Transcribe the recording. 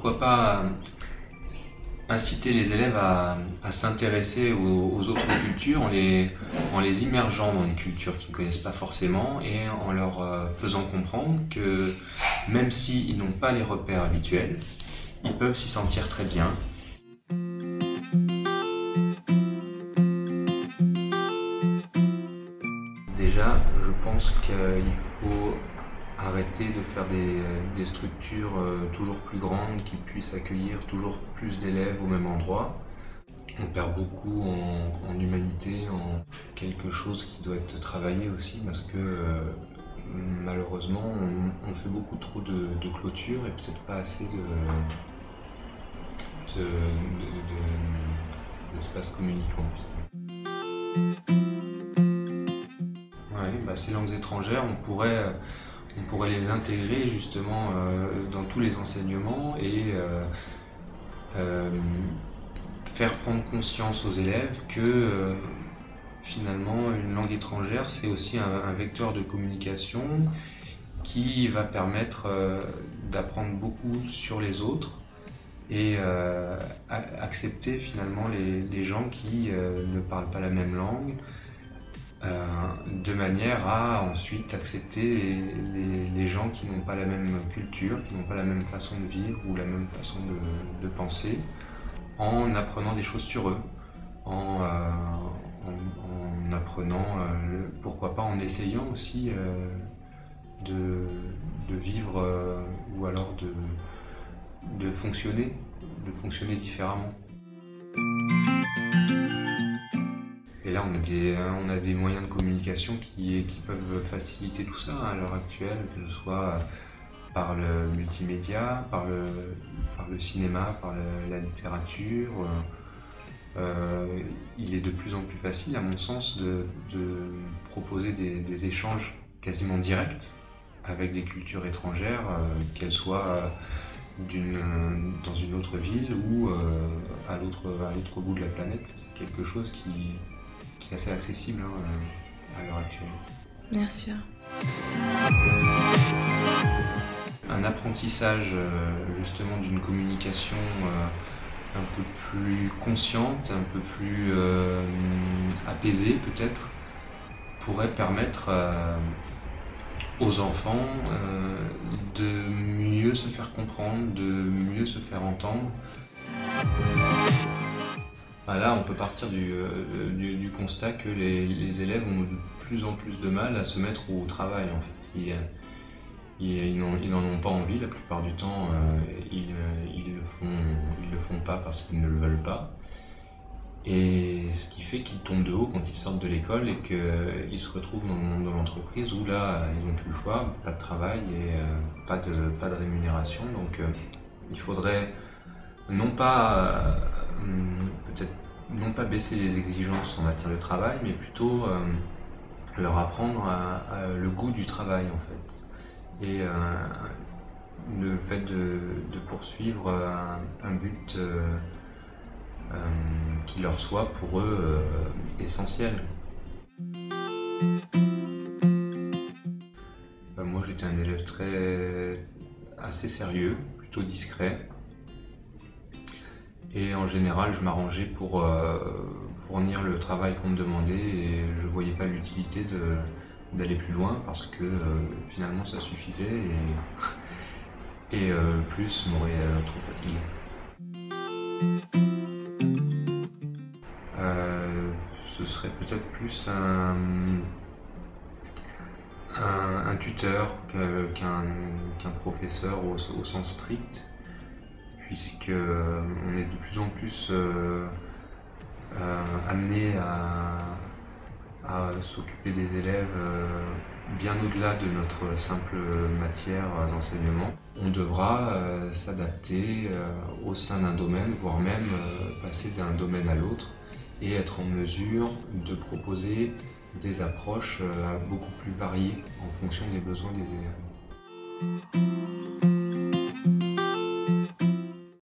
Pourquoi pas inciter les élèves à s'intéresser aux autres cultures en les immergeant dans une culture qu'ils ne connaissent pas forcément et en leur faisant comprendre que même s'ils n'ont pas les repères habituels, ils peuvent s'y sentir très bien. Déjà, je pense qu'il faut arrêter de faire des structures toujours plus grandes qui puissent accueillir toujours plus d'élèves au même endroit. On perd beaucoup en humanité, en quelque chose qui doit être travaillé aussi parce que malheureusement on fait beaucoup trop de clôtures et peut-être pas assez d'espace communicant. Ouais, bah, ces langues étrangères, on pourrait les intégrer justement dans tous les enseignements et faire prendre conscience aux élèves que finalement une langue étrangère c'est aussi un vecteur de communication qui va permettre d'apprendre beaucoup sur les autres et accepter finalement les gens qui ne parlent pas la même langue de manière à ensuite accepter les gens qui n'ont pas la même culture, qui n'ont pas la même façon de vivre ou la même façon de penser, en apprenant des choses sur eux, en apprenant, pourquoi pas en essayant aussi de vivre ou alors de fonctionner différemment. Et là, on a des moyens de communication qui peuvent faciliter tout ça à l'heure actuelle, que ce soit par le multimédia, par le cinéma, par la littérature. Il est de plus en plus facile, à mon sens, de proposer des échanges quasiment directs avec des cultures étrangères, qu'elles soient dans une autre ville ou à l'autre bout de la planète. C'est quelque chose qui est assez accessible à l'heure actuelle. Bien sûr. Un apprentissage justement d'une communication un peu plus consciente, un peu plus apaisée peut-être, pourrait permettre aux enfants de mieux se faire comprendre, de mieux se faire entendre. Là, on peut partir du constat que les élèves ont de plus en plus de mal à se mettre au travail. En fait. Ils n'en ont pas envie la plupart du temps. Ils le font pas parce qu'ils ne le veulent pas. Et ce qui fait qu'ils tombent de haut quand ils sortent de l'école et qu'ils se retrouvent dans le monde de l'entreprise où là, ils n'ont plus le choix, pas de travail et pas de rémunération. Donc il faudrait non pas peut-être non pas baisser les exigences en matière de travail, mais plutôt leur apprendre le goût du travail en fait. Et le fait de poursuivre un but qui leur soit pour eux essentiel. Moi j'étais un élève assez sérieux, plutôt discret. Et en général, je m'arrangeais pour fournir le travail qu'on me demandait et je ne voyais pas l'utilité d'aller plus loin parce que finalement ça suffisait et plus m'aurait trop fatigué. Ce serait peut-être plus un tuteur qu'un professeur au sens strict, puisqu'on est de plus en plus amené à s'occuper des élèves bien au-delà de notre simple matière d'enseignement. On devra s'adapter au sein d'un domaine, voire même passer d'un domaine à l'autre et être en mesure de proposer des approches beaucoup plus variées en fonction des besoins des élèves.